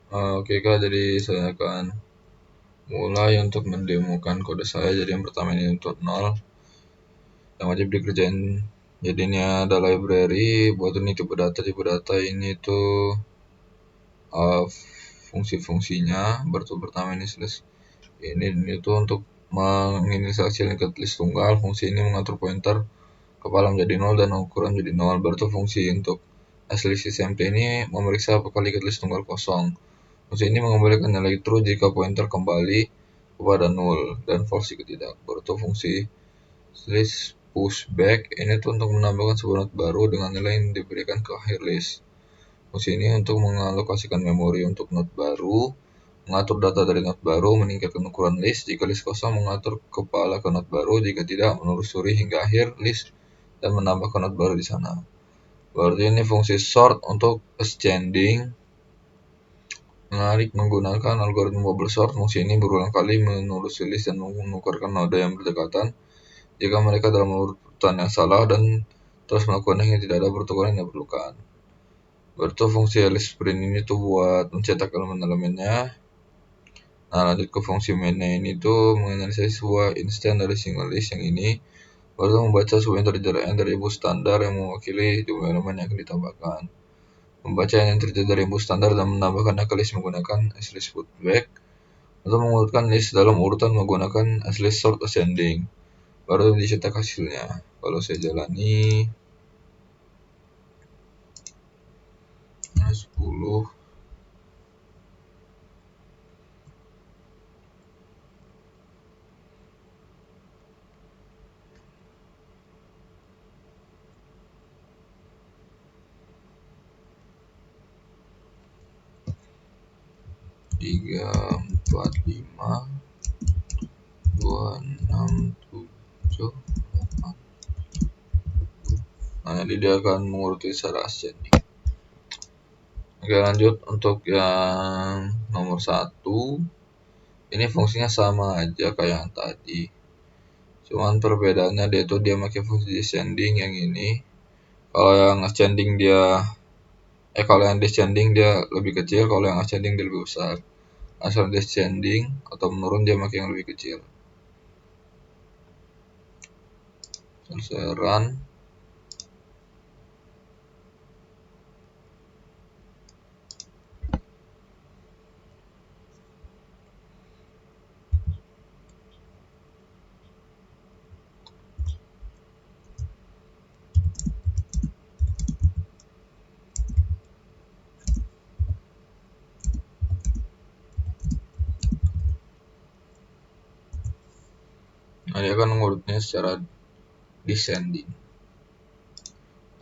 Oke Kak, jadi saya akan mulai untuk mendemokan kode saya. Jadi yang pertama ini untuk 0 yang wajib dikerjain. Jadi ini ada library buat ini tipe data ini tuh fungsi-fungsinya. Pertama ini slash ini tuh untuk menginisialisasi linked list tunggal. Fungsi ini mengatur pointer kepala menjadi 0 dan ukuran menjadi 0. Berarti fungsi untuk SLSysMT ini memeriksa apakah linked list tunggal kosong. Fungsi ini mengembalikan nilai true jika pointer kembali kepada 0 dan false jika tidak. Berarti fungsi list pushback ini tuh untuk menambahkan sebuah node baru dengan nilai yang diberikan ke akhir list. Fungsi ini untuk mengalokasikan memori untuk node baru, mengatur data dari node baru, meningkatkan ukuran list jika list kosong, mengatur kepala ke node baru, jika tidak menelusuri hingga akhir list dan menambahkan node baru di sana. Berarti ini fungsi sort untuk ascending. Menarik menggunakan algoritma bubble sort. Fungsi ini berulang kali menelusuri list dan menukarkan node yang berdekatan jika mereka dalam urutan yang salah dan terus melakukan yang tidak ada pertukaran yang diperlukan. Berarti fungsi list print ini tuh buat mencetak elemen-elemennya. Nah, lanjut ke fungsi mainnya ini tuh menganalisis sebuah instance dari single list yang ini. Baru membaca sebuah integer dari bus standar yang mewakili jumlah elemen yang akan ditambahkan. Membaca yang integer dari bus standar dan menambahkannya ke list menggunakan list putback. Atau mengurutkan list dalam urutan menggunakan list sort ascending. Baru dicetak hasilnya. Kalau saya jalani 10 3 4 5 2 6 7 8. Nah, jadi dia akan menguruti secara ascending. Oke, lanjut untuk yang nomor 1. Ini fungsinya sama aja kayak yang tadi. Cuman perbedaannya dia pakai fungsi descending yang ini. Kalau yang ascending kalau yang descending dia lebih kecil, kalau yang ascending dia lebih besar. Asal descending atau menurun dia pakai yang lebih kecil. Saya run. Nah, dia akan mengurutnya secara descending.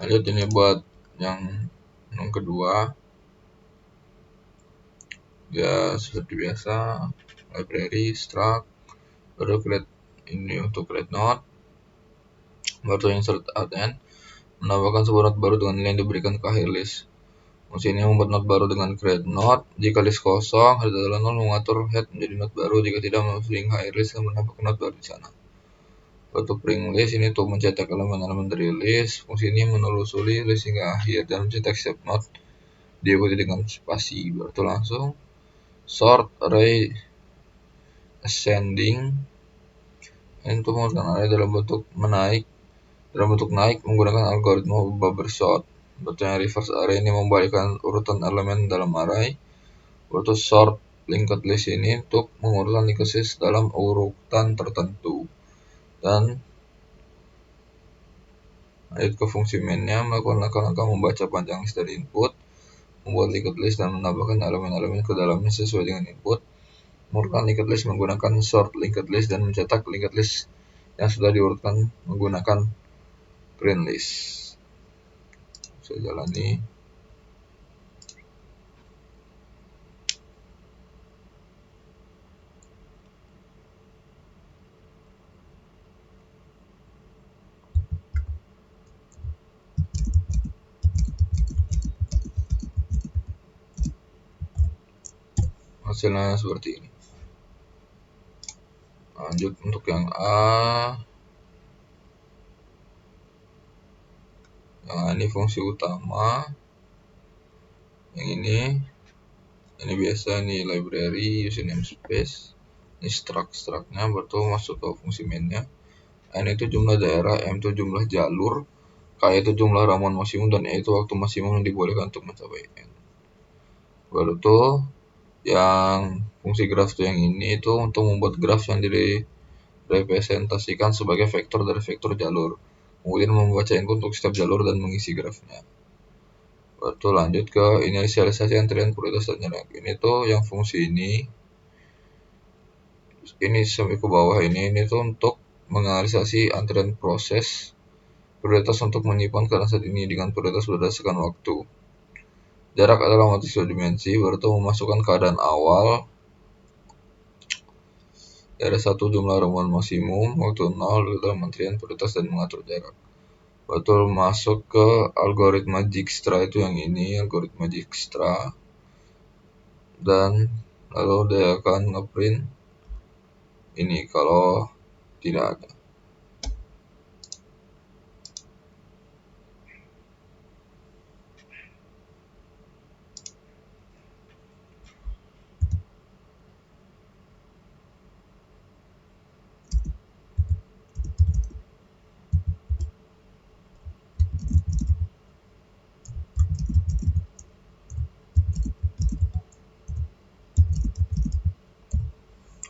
Lanjut ini buat yang kedua. Ya seperti biasa, library, struct, baru create ini untuk create node, baru insert add menambahkan sebuah node baru dengan nilai yang diberikan ke akhir list. Fungsi ini membuat node baru dengan create node. Jika list kosong, head adalah nol, mengatur head menjadi node baru. Jika tidak, mengusung akhir list dan menambahkan node baru di sana. Untuk bring list ini untuk mencetak elemen-elemen dari list. Fungsi ini menelusuri list hingga akhir dan mencetak setiap node diikuti dengan spasi. Berarti langsung sort array ascending. Ini untuk mengurutkan array dalam bentuk naik menggunakan algoritma bubble sort. Bentuk yang reverse array ini membalikkan urutan elemen dalam array. Bentuk sort linked list ini untuk mengurutkan linked list dalam urutan tertentu. Dan lanjut ke fungsi mainnya, melakukan langkah-langkah membaca panjang list dari input, membuat linked list dan menambahkan elemen-elemen ke dalamnya sesuai dengan input, mengurutkan linked list menggunakan sort linked list dan mencetak linked list yang sudah diurutkan menggunakan print list. Saya jalani. Hasilnya seperti ini. Lanjut untuk yang A. Nah, ini fungsi utama. Yang ini Ini biasa nih library using namespace. Ini struct-nya baru masuk ke fungsi mainnya. N itu jumlah daerah, M itu jumlah jalur, K itu jumlah ramuan maksimum, dan E itu waktu maksimum yang dibolehkan untuk mencapai N. Baru tuh yang fungsi graph tuh yang ini itu untuk membuat graph yang direpresentasikan sebagai vektor dari vektor jalur. Kemudian membaca input untuk setiap jalur dan mengisi graphnya. Baru lanjut ke inisialisasi antrian prioritas dan jarak. Ini tuh yang fungsi ini sampai ke bawah ini tuh untuk menganalisasi antrian proses prioritas untuk menyimpan karena saat ini dengan prioritas berdasarkan waktu. Jarak adalah matriks dua dimensi, baru itu memasukkan keadaan awal dari satu jumlah ramuan maksimum, waktu 0 dalam antrian prioritas dan mengatur jarak. Betul masuk ke algoritma Dijkstra itu yang ini, algoritma Dijkstra, dan lalu dia akan ngeprint ini kalau tidak ada.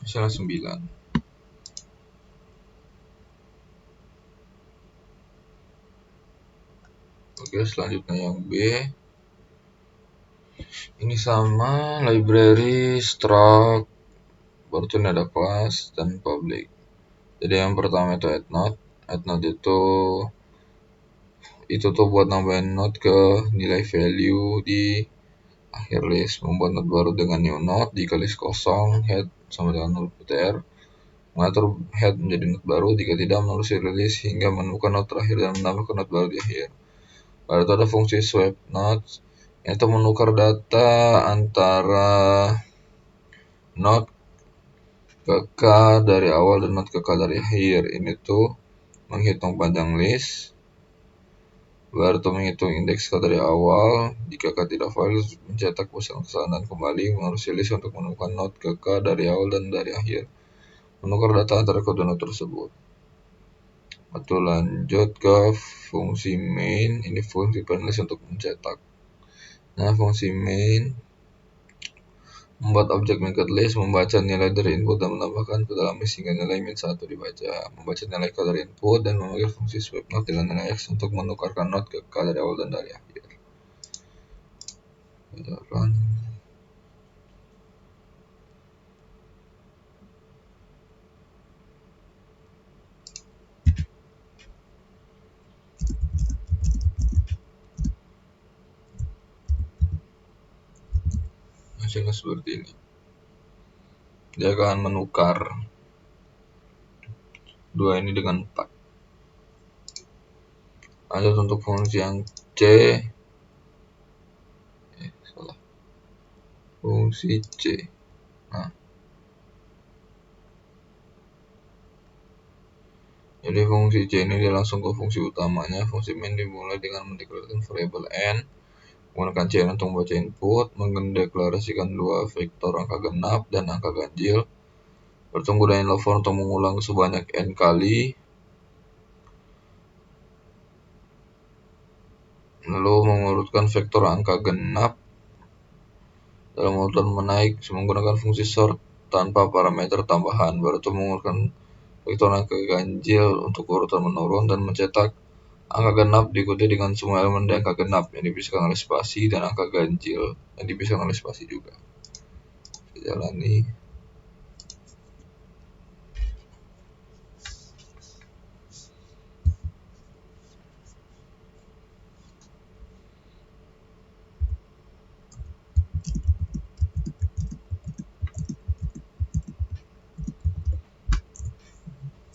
Misalnya 9. Oke, selanjutnya yang B. Ini sama library, struct, baru ini ada class dan public. Jadi yang pertama itu add node. Add node itu tuh buat nambahin node ke nilai value di akhir list, membuat node baru dengan new node jika list kosong, head sama dengan null ptr, mengatur head menjadi node baru jika tidak menelusuri list hingga menemukan node terakhir dan menambahkan node baru di akhir. Lalu itu ada fungsi swap node, yaitu menukar data antara node ke k dari awal dan node ke k dari akhir. Ini tuh menghitung panjang list, baru tuh menghitung indeks k dari awal. Jika k tidak valid, mencetak kesalahan dan kembali mengurus list untuk menemukan node ke k dari awal dan dari akhir. Menukar data antara kedua node tersebut. Atau lanjut ke fungsi main. Ini fungsi penulis untuk mencetak. Nah, fungsi main membuat objek linked list, membaca nilai dari input dan menambahkan ke dalam list hingga nilai min1 dibaca, membaca nilai k dari input dan memanggil fungsi swap node dengan nilai x untuk menukarkan node ke k dari awal dan dari akhir. Jalan. Hasilnya seperti ini. Dia akan menukar 2 ini dengan 4. Lanjut untuk fungsi yang C. Salah. Fungsi C. Nah, jadi fungsi C ini dia langsung ke fungsi utamanya. Fungsi main dimulai dengan mendeklarasikan variabel n, menggunakan C untuk membaca input, mendeklarasikan dua vektor angka genap dan angka ganjil, bertemu dengan lover untuk mengulang sebanyak n kali, lalu mengurutkan vektor angka genap dalam urutan menaik menggunakan fungsi sort tanpa parameter tambahan, baru itu mengurutkan vektor angka ganjil untuk urutan menurun dan mencetak angka genap diikuti dengan semua elemen dari angka genap yang dipisahkan oleh spasi dan angka ganjil yang dipisahkan oleh spasi juga. Jalani.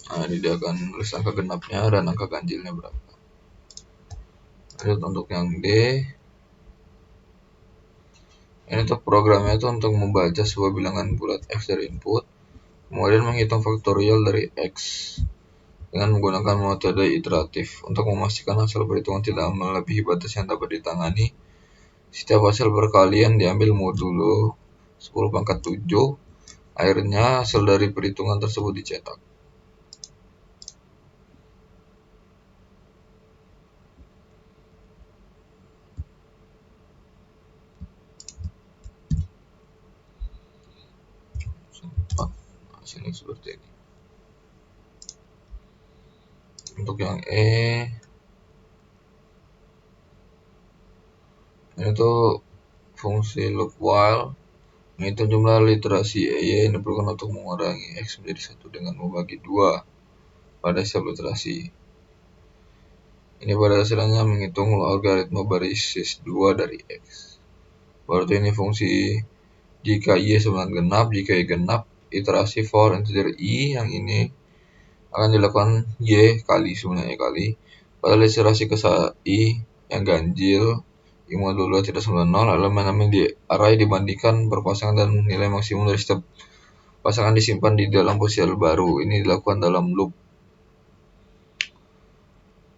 Nah, ini dia akan nulis angka genapnya dan angka ganjilnya berapa. Lanjut untuk yang D. Ini tuh programnya itu untuk membaca sebuah bilangan bulat x dari input, kemudian menghitung faktorial dari x dengan menggunakan metode iteratif untuk memastikan hasil perhitungan tidak melebihi batas yang dapat ditangani. Setiap hasil perkalian diambil modulo 10 pangkat 7. Akhirnya hasil dari perhitungan tersebut dicetak. Hasilnya seperti ini. Untuk yang ini tuh fungsi loop while menghitung jumlah literasi yang diperlukan untuk mengurangi X menjadi 1 dengan membagi 2 pada setiap literasi. Ini pada dasarnya menghitung logaritma basis 2 dari X. Berarti ini fungsi jika Y sama dengan genap, jika Y genap, iterasi for integer I yang ini akan dilakukan Y kali sebenarnya kali. Pada iterasi ke I yang ganjil I modulo 2 tidak sama dengan 0, elemen-elemen di array dibandingkan berpasangan dan nilai maksimum dari setiap pasangan disimpan di dalam posisi baru. Ini dilakukan dalam loop.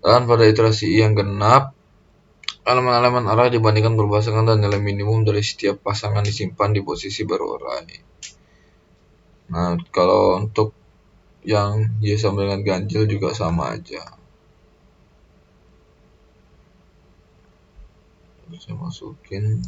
Dan pada iterasi I yang genap, elemen-elemen array dibandingkan berpasangan dan nilai minimum dari setiap pasangan disimpan di posisi baru array. Nah, kalau untuk yang Y sama dengan ganjil juga sama aja. Saya masukin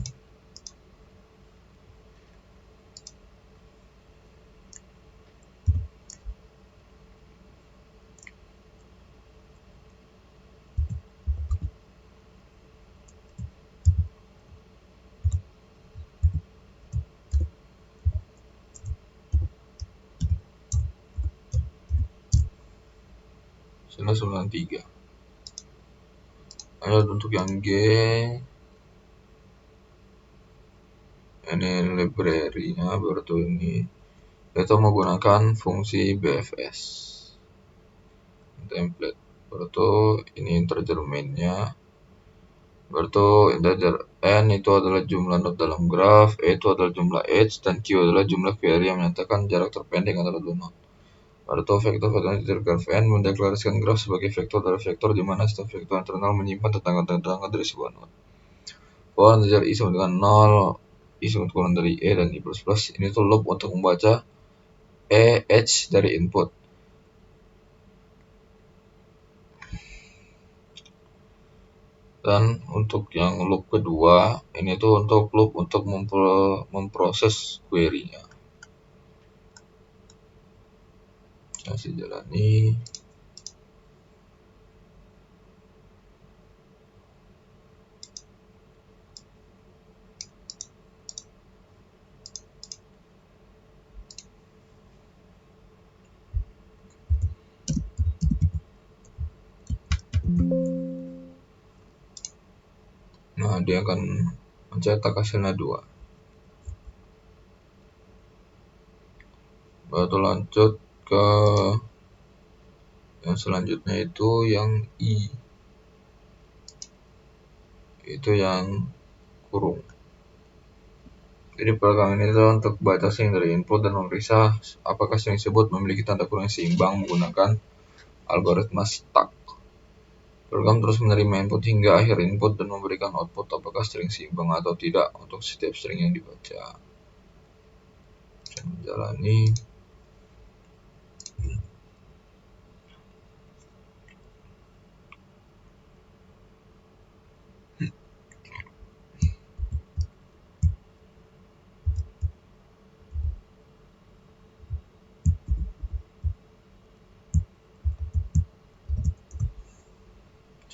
Sini 93. Lanjut untuk yang G, ini library-nya berarti ini kita menggunakan fungsi BFS template. Berarti ini integer main-nya. Berarti integer n itu adalah jumlah node dalam graf, e itu adalah jumlah edge, dan q adalah jumlah query yang menyatakan jarak terpendek antara dua node. Berarti vektor integer graf n mendeklarasikan graf sebagai vektor dari vektor di mana setiap vektor internal menyimpan tetangga-tetangga dari sebuah node. Bahwa integer i sama dengan 0, i sama kurang dari e, dan i plus plus. Ini tuh loop untuk membaca edge dari input. Dan untuk yang loop kedua, ini tuh untuk loop untuk memproses query-nya. Saya jalani. Nah, dia akan mencetak hasilnya 2. Baru lanjut ke yang selanjutnya itu yang I. Itu yang kurung. Jadi program ini adalah untuk baca string dari input dan memeriksa apakah string tersebut memiliki tanda kurung yang seimbang menggunakan algoritma stack. Program terus menerima input hingga akhir input dan memberikan output apakah string seimbang atau tidak untuk setiap string yang dibaca. Saya menjalani.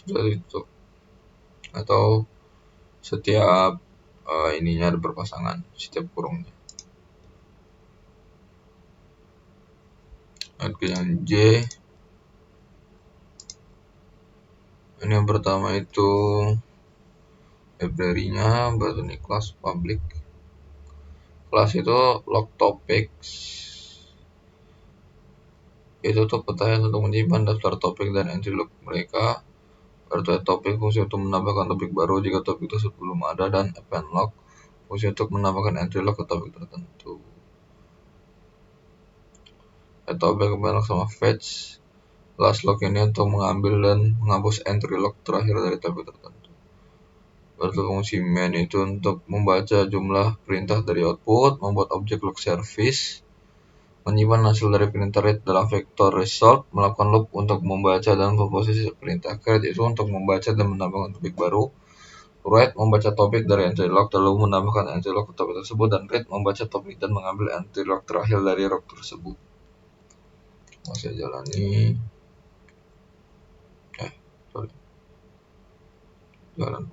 Sudah ditutup. Atau setiap ininya ada berpasangan, setiap kurungnya. Oke, yang J. Ini yang pertama itu library-nya, berarti ini kelas public. Kelas itu log topics. Itu tuh pertanyaan untuk menyimpan daftar topik dan entry log mereka. Berarti topik fungsi untuk menambahkan topik baru jika topik tersebut belum ada, dan append log fungsi untuk menambahkan entry log ke topik tertentu. Topik append log sama fetch last log ini untuk mengambil dan menghapus entry log terakhir dari topik tertentu. Berarti fungsi main itu untuk membaca jumlah perintah dari output, membuat objek log service, menyimpan hasil dari perintah read dalam vektor result, melakukan loop untuk membaca dan memproses perintah. Create itu untuk membaca dan menambahkan topik baru. Write membaca topik dari entry log lalu menambahkan entry log ke topik tersebut, dan read membaca topik dan mengambil entry log terakhir dari log tersebut. Masih jalani. Jalan.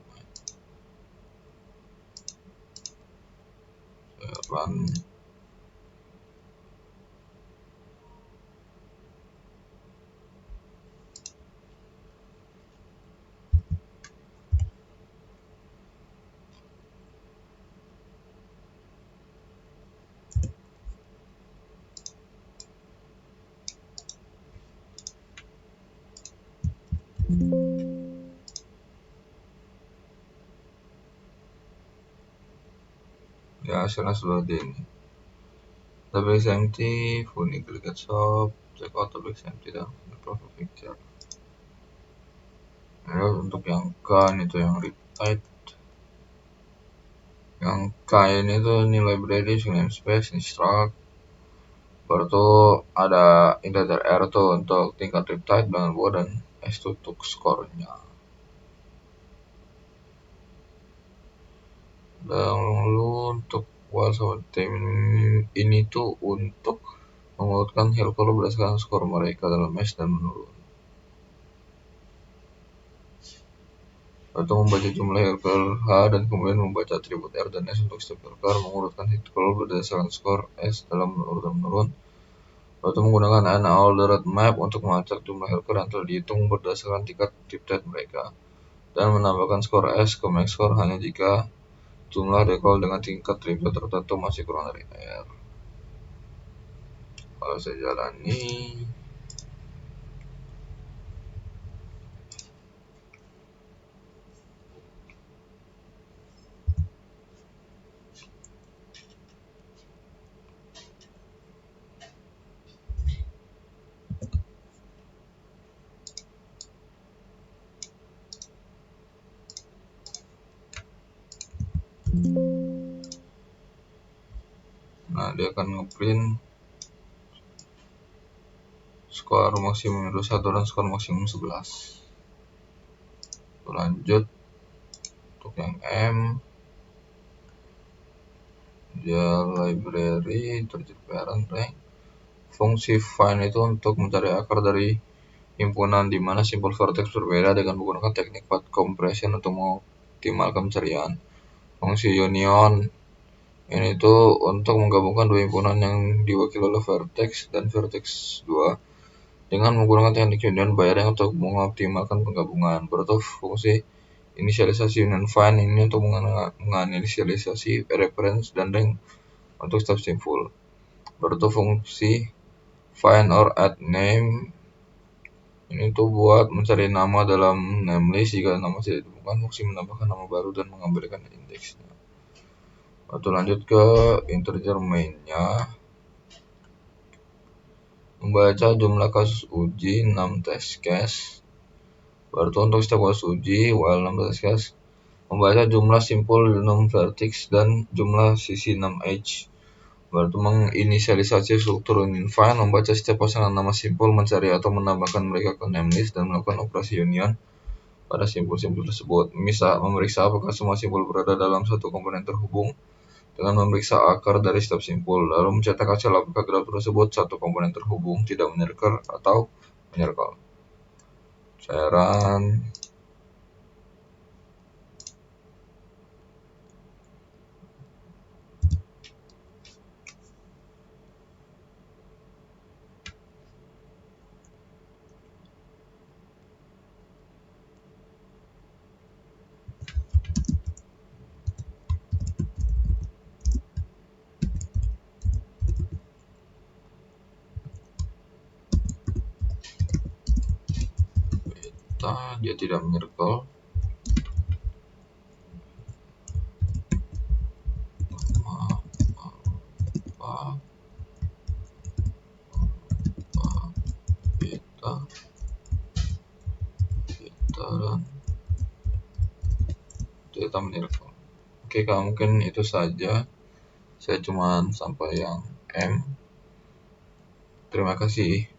Run. Ya, hasilnya seperti ini. Database empty, full aggregate shop, check out database empty dan profile picture. Ya, untuk yang K itu yang read type. Yang K ini tuh ini library, namespace, struct. Baru tuh ada integer R tuh untuk tingkat read type dengan buah, dan S tuh untuk skornya. Lalu untuk while sama time ini tuh untuk mengurutkan helper berdasarkan skor mereka dalam match dan menurun. Atau membaca jumlah helper H dan kemudian membaca atribut R dan S untuk setiap helper, mengurutkan helper berdasarkan skor S dalam urutan menurun. Atau menggunakan an ordered map untuk melacak jumlah helper yang telah dihitung berdasarkan tingkat triplet mereka, dan menambahkan skor S ke max score hanya jika jumlah recall dengan tingkat triplet tertentu masih kurang dari R. Kalau saya jalani, nah dia akan ngeprint skor maksimum 21 dan skor maksimum 11. Lanjut untuk yang M, dia library terjadi parent rank. Fungsi find itu untuk mencari akar dari himpunan di mana simpul vertex berbeda dengan menggunakan teknik path compression untuk mengoptimalkan pencarian. Fungsi union ini tuh untuk menggabungkan dua himpunan yang diwakili oleh vertex dan vertex 2 dengan menggunakan teknik union binding untuk mengoptimalkan penggabungan. Berarti fungsi inisialisasi union find ini untuk menginisialisasi reference dan rank untuk step simpul. Berarti fungsi find or add name ini tuh buat mencari nama dalam namelist jika nama tidak ditemukan. Fungsi menambahkan nama baru dan mengambilkan indeksnya. Atau lanjut ke integer mainnya, membaca jumlah kasus uji 6 test case. Berarti untuk setiap kasus uji while 6 test case, membaca jumlah simpul 6 vertex dan jumlah sisi 6 edge. Berarti menginisialisasi struktur union find, membaca setiap pasangan nama simpul, mencari atau menambahkan mereka ke namelist, dan melakukan operasi union pada simpul-simpul tersebut. Misal memeriksa apakah semua simpul berada dalam satu komponen terhubung dengan memeriksa akar dari setiap simpul, lalu mencetak hasil apakah graf tersebut satu komponen terhubung, tidak menyerker atau menyerkel. Cairan dia tidak menyerkel. data menelpon. Oke Kak, mungkin itu saja. Saya cuma sampai yang M. Terima kasih.